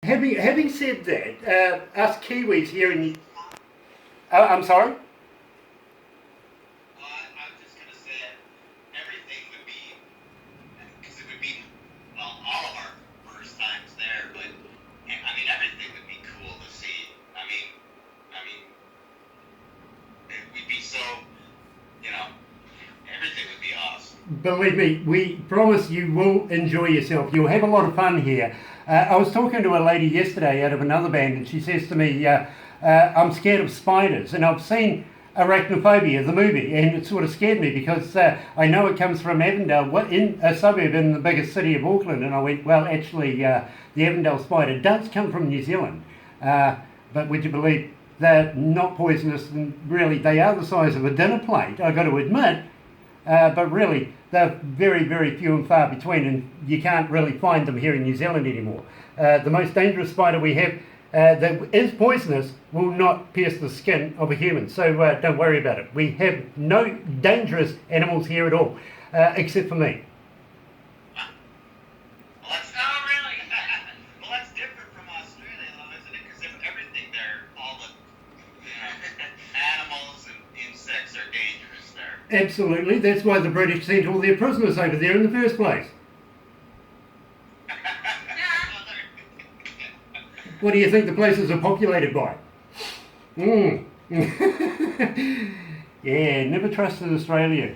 Having said that, us Kiwis here in... I'm sorry? I was just going to say everything would be, because it would be, well, all of our first times there, but, I mean, everything would be cool to see. We'd be so, everything would be awesome. Believe me, we promise you will enjoy yourself. You'll have a lot of fun here. I was talking to a lady yesterday out of another band, and she says to me, I'm scared of spiders. And I've seen Arachnophobia, the movie, and it sort of scared me because I know it comes from Avondale, in a suburb in the biggest city of Auckland. And I went, well, actually, the Avondale spider does come from New Zealand. But would you believe they're not poisonous, and really they are the size of a dinner plate, I've got to admit. But really, they're very, very few and far between, and you can't really find them here in New Zealand anymore. The most dangerous spider we have that is poisonous will not pierce the skin of a human, so don't worry about it. We have no dangerous animals here at all, except for me. Well, that's not really. Well, that's different from Australia, though, isn't it? Because everything there, all the animals and insects are dangerous there. Absolutely, that's why the British sent all their prisoners over there in the first place. What do you think the places are populated by? Yeah, never trusted Australia.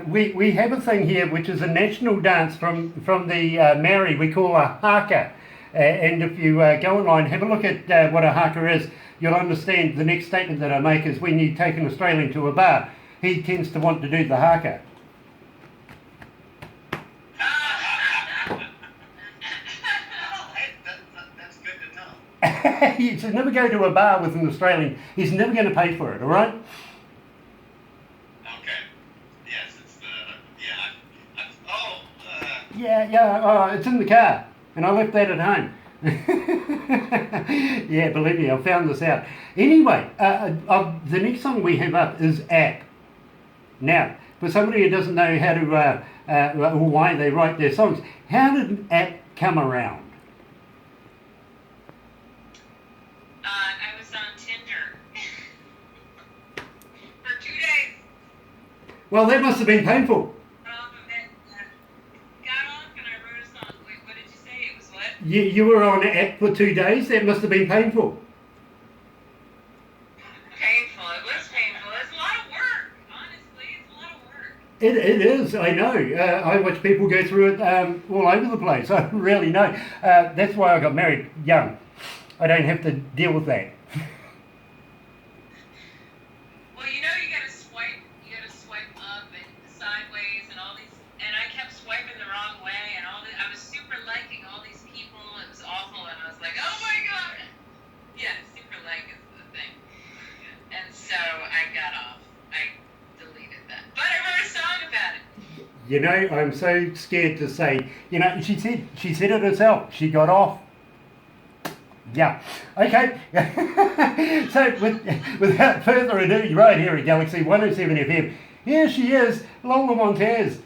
We have a thing here which is a national dance from the Maori we call a haka. And if you go online, have a look at what a haka is, you'll understand the next statement that I make is when you take an Australian to a bar, he tends to want to do the haka. That's good to know. You should never go to a bar with an Australian. He's never going to pay for it, all right? Okay. Yes, it's the, Yeah, it's in the car. And I left that at home. Yeah, believe me, I found this out. Anyway, the next song we have up is App. Now, for somebody who doesn't know how to, or why they write their songs, how did App come around? I was on Tinder for 2 days. Well, that must have been painful. Got off and I wrote a song. Wait, what did you say? It was what? You were on App for 2 days? That must have been painful. Painful. It was painful. It's a lot of work. Honestly, it's a lot of work. It is, I know. I watch people go through it all over the place. I really know. That's why I got married young. I don't have to deal with that. Well, you gotta swipe up and sideways and all these, and I kept swiping the wrong way and all this. I was super liking all these people. It was awful, and I was like, oh my god. Yeah, super like is the thing. And so I got off. I deleted that. But I wrote a song about it. I'm so scared to say, she said it herself. She got off. Yeah. Okay. So without further ado, right here at Galaxy 107 FM, here she is, Lola Montez.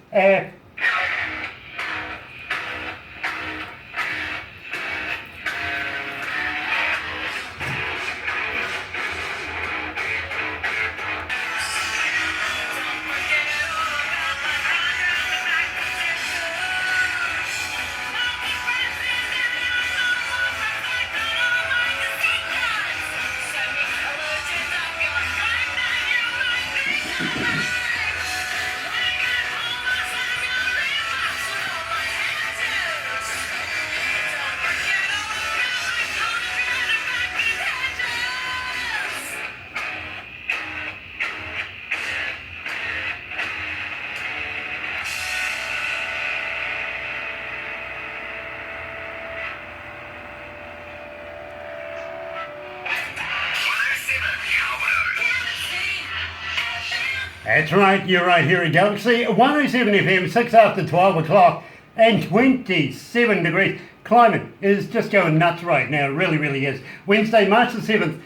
That's right, you're right here at Galaxy 107 FM, 6 after 12 o'clock and 27 degrees. Climate is just going nuts right now, it really, really is. Wednesday, March the 7th,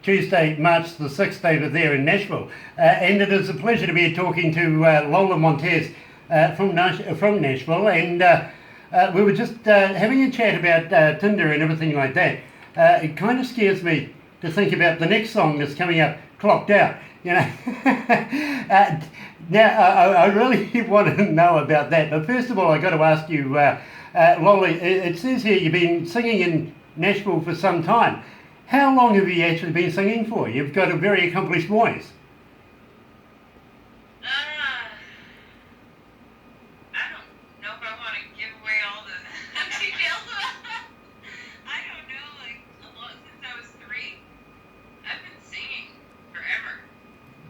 Tuesday, March the 6th over there in Nashville. And it is a pleasure to be talking to Lola Montez from Nashville. And we were just having a chat about Tinder and everything like that. It kind of scares me to think about the next song that's coming up, Clocked Out. You know, now I really want to know about that. But first of all, I got to ask you, Lola. It says here you've been singing in Nashville for some time. How long have you actually been singing for? You've got a very accomplished voice. I don't know if I want to give away all the details. I don't know, like a lot since I was 3. I've been singing forever.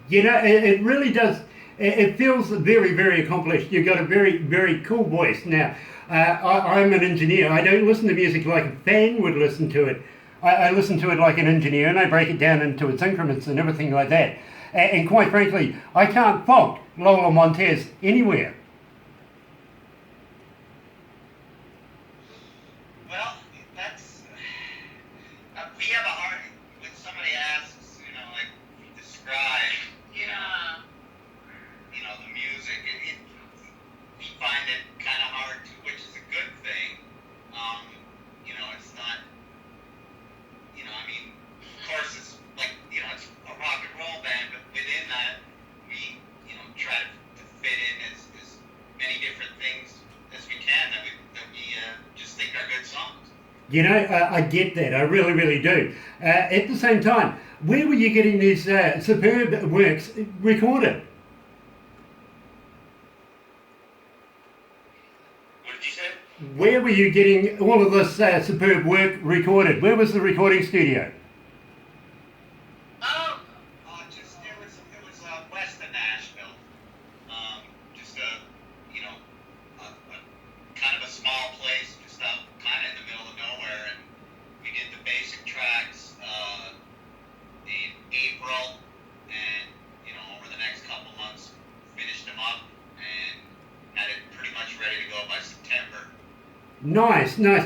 You know, it really does. It feels very, very accomplished. You've got a very, very cool voice. Now, I'm an engineer. I don't listen to music like a fan would listen to it. I listen to it like an engineer, and I break it down into its increments and everything like that. And quite frankly, I can't fault Lola Montez anywhere. Well, that's we have a hard when somebody asks, like describe, the music. We find it kind of hard to, which is a good thing. It's not. Of course, it's like it's a rock and roll band, but within that, we try to fit in as many different things as we can that we just think are good songs. I get that. I really, really do. At the same time, where were you getting these superb works recorded? What did you say? Where were you getting all of this superb work recorded? Where was the recording studio? It was west of Nashville. Just a kind of a small place, just out kind of in the middle of nowhere, and we did the basic tracks in April, and over the next couple months finished them up and had it pretty much ready to go by September. Nice. Now,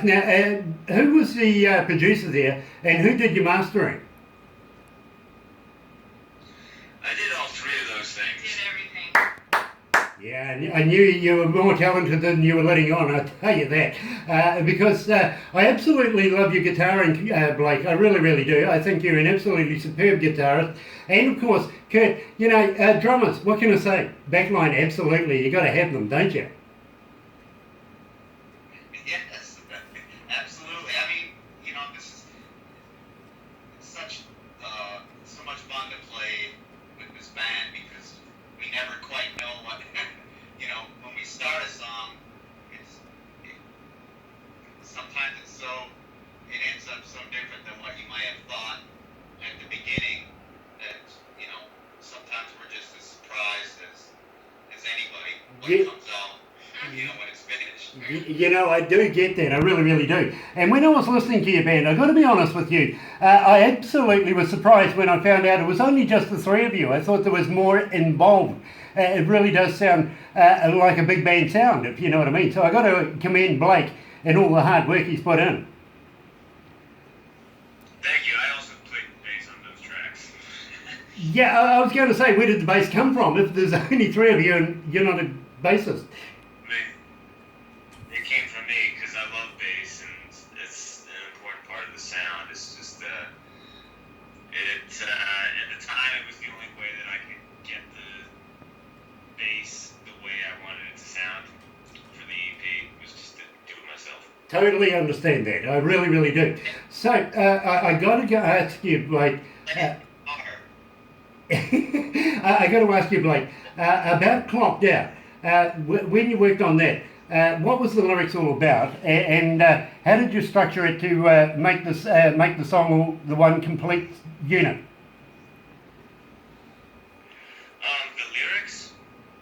who was the producer there, and who did your mastering? I did all 3 of those things. Did everything. Yeah, I knew you were more talented than you were letting on, I tell you that. Because I absolutely love your guitaring, Blake. I really, really do. I think you're an absolutely superb guitarist. And of course, Kurt, drummers, what can I say? Backline, absolutely. You got to have them, don't you? Yes, absolutely. This is so much fun to play with this band because we never quite know what, when we start a song, sometimes it ends up so different than what you might have thought at the beginning that, sometimes we're just as surprised as anybody when it comes out, when it's finished. I do get that. I really, really do. And when I was listening to your band, I've got to be honest with you, I absolutely was surprised when I found out it was only just the 3 of you. I thought there was more involved. It really does sound like a big band sound, if you know what I mean. So I got to commend Blake and all the hard work he's put in. Thank you. I also played bass on those tracks. Yeah, I was going to say, where did the bass come from? If there's only 3 of you and you're not a bassist. It came from me because I love bass and it's an important part of the sound. It's just, at the time it was the only way that I could get the bass the way I wanted it to sound for the EP, was just to do it myself. Totally understand that. I really, really do. So, I got to ask you, Blake. I got to ask you, Blake, about Clocked Out. When you worked on that, what was the lyrics all about, and how did you structure it to make the song the one complete unit? The lyrics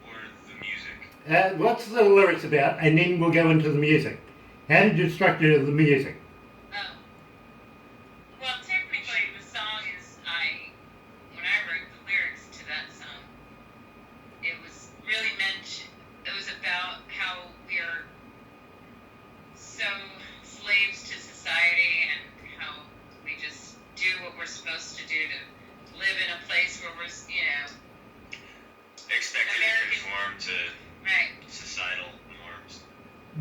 or the music? What's the lyrics about, and then we'll go into the music. How did you structure the music? Well, technically, the song is when I wrote the lyrics to that song, it was really it was about how we're so slaves to society and how we just do what we're supposed to do to live in a place where we're, expected to conform to right. societal norms.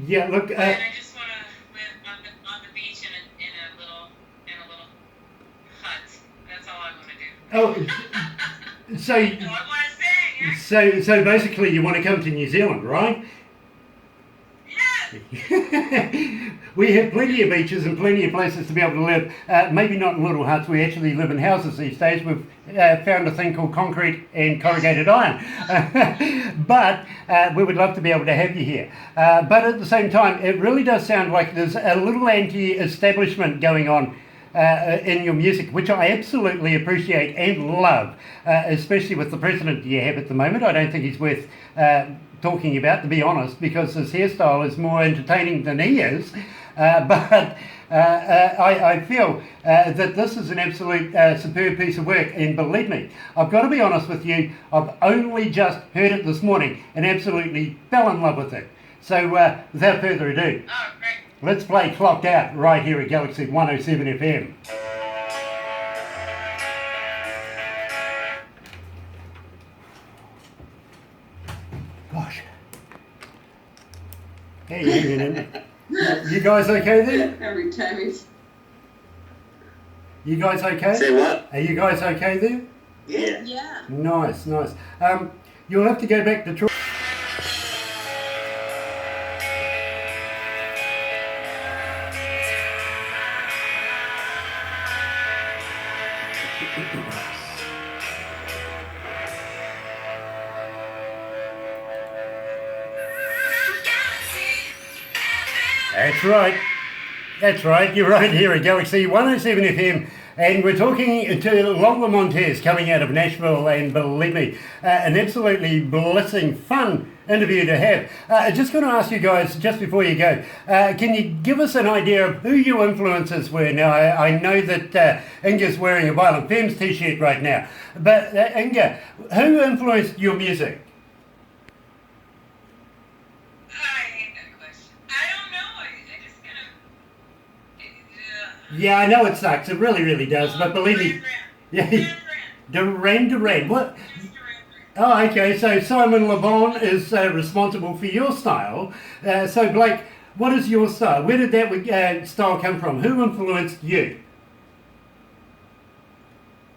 Yeah, look. And I just want to live on the beach in a little hut. That's all I want to do. So. That's all I want to say. So basically, you want to come to New Zealand, right? Yes. We have plenty of beaches and plenty of places to be able to live. Maybe not in little huts. We actually live in houses these days. We've found a thing called concrete and corrugated iron. But we would love to be able to have you here. But at the same time, it really does sound like there's a little anti-establishment going on in your music, which I absolutely appreciate and love, especially with the president you have at the moment. I don't think he's worth talking about, to be honest, because his hairstyle is more entertaining than he is. But I feel that this is an absolute superb piece of work, and believe me, I've got to be honest with you, I've only just heard it this morning and absolutely fell in love with it. So without further ado, Oh, great. let's play Clocked Out right here at Galaxy 107 FM. Gosh. Hey, hanging in. You guys okay there? Every time he's... You guys okay? Say what? Are you guys okay there? Yeah. Yeah. Nice, nice. You'll have to go back to Troy. That's right. That's right. You're right here at Galaxy 107 FM, and we're talking to Lola Montez coming out of Nashville, and believe me, an absolutely blissing, fun interview to have. Just going to ask you guys, just before you go, can you give us an idea of who your influences were? Now, I know that Inga's wearing a Violent Femmes t-shirt right now, but Inga, who influenced your music? Yeah, I know it sucks. It really, really does. But believe me, yeah, Duran. What? Oh, okay. So Simon Le Bon is responsible for your style. So Blake, what is your style? Where did that style come from? Who influenced you?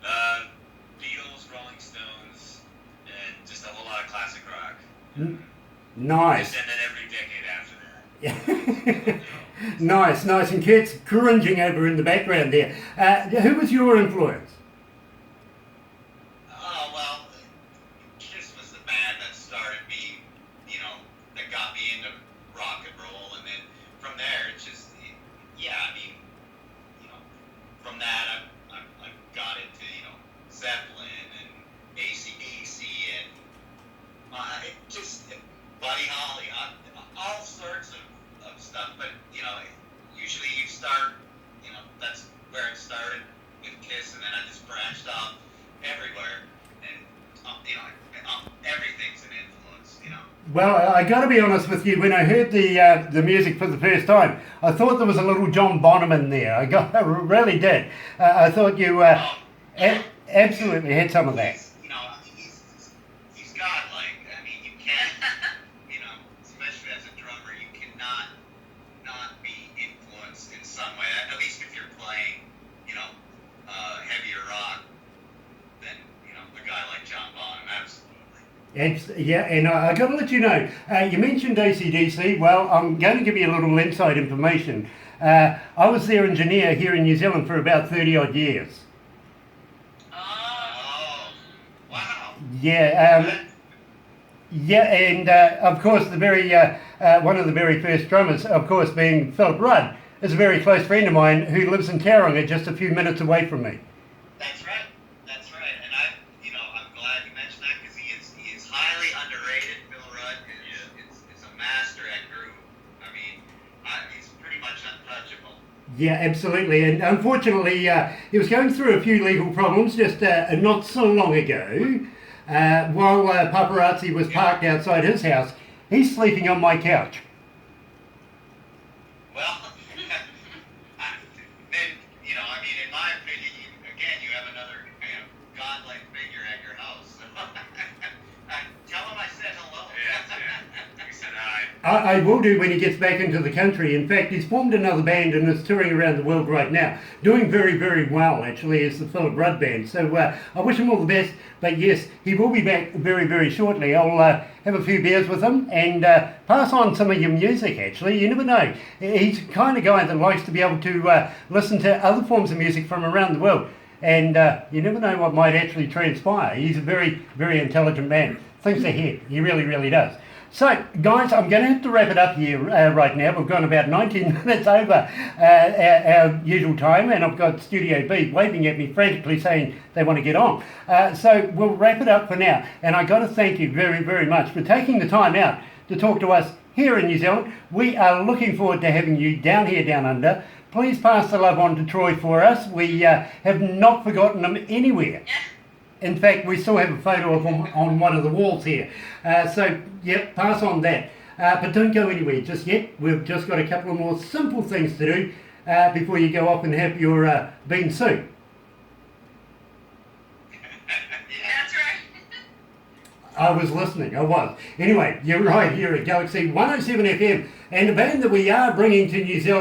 Beatles, Rolling Stones, and just a whole lot of classic rock. Nice. And then every decade after that. Yeah. Nice, nice. And Kurt's cringing over in the background there. Who was your influence? Oh, well, Kiss was the band that started me, that got me into rock and roll. And then from there, it's just, from that, I got into, Zeppelin and AC/DC and Buddy Holly, all sorts of stuff. But, usually you start, that's where it started with Kiss, and then I just branched off everywhere, and everything's an influence. Well, I got to be honest with you. When I heard the music for the first time, I thought there was a little John Bonham in there. I really did. I thought you absolutely had some of that. He's got you can't, especially as a drummer, you cannot not be influenced in some way. At least if you're playing, heavier rock than a guy like John Bonham, absolutely. Yeah, and I got to let you know, you mentioned AC/DC. Well, I'm going to give you a little inside information. I was their engineer here in New Zealand for about 30 odd years. Oh, wow. Yeah, and of course the very one of the very first drummers, of course, being Philip Rudd, is a very close friend of mine who lives in Tauranga, just a few minutes away from me. That's right. And I'm glad you mentioned that, because he is highly underrated. Phil Rudd is a master at groove. He's pretty much untouchable. Yeah, absolutely. And unfortunately, he was going through a few legal problems just not so long ago. While paparazzi was parked outside his house, he's sleeping on my couch. Well, then, in my opinion, you have another godlike figure at your house. So, tell him I said hello. Yeah. We said hi. I will do when he gets back into the country. In fact, he's formed another band and is touring around the world right now. Doing very, very well, actually, as the Philip Rudd Band. So I wish him all the best. But yes, he will be back very, very shortly. I'll have a few beers with him and pass on some of your music, actually. You never know. He's the kind of guy that likes to be able to listen to other forms of music from around the world. And you never know what might actually transpire. He's a very, very intelligent man. Thinks ahead. He really, really does. So, guys, I'm going to have to wrap it up here right now. We've gone about 19 minutes over our usual time, and I've got Studio B waving at me frantically saying they want to get on. So we'll wrap it up for now. And I got to thank you very, very much for taking the time out to talk to us here in New Zealand. We are looking forward to having you down here, down under. Please pass the love on to Troy for us. We have not forgotten him anywhere. In fact, we still have a photo of him on one of the walls here. So, yep, pass on that. But don't go anywhere just yet. We've just got a couple of more simple things to do before you go off and have your bean soup. That's right. I was listening, I was. Anyway, you're right here at Galaxy 107 FM, and the band that we are bringing to New Zealand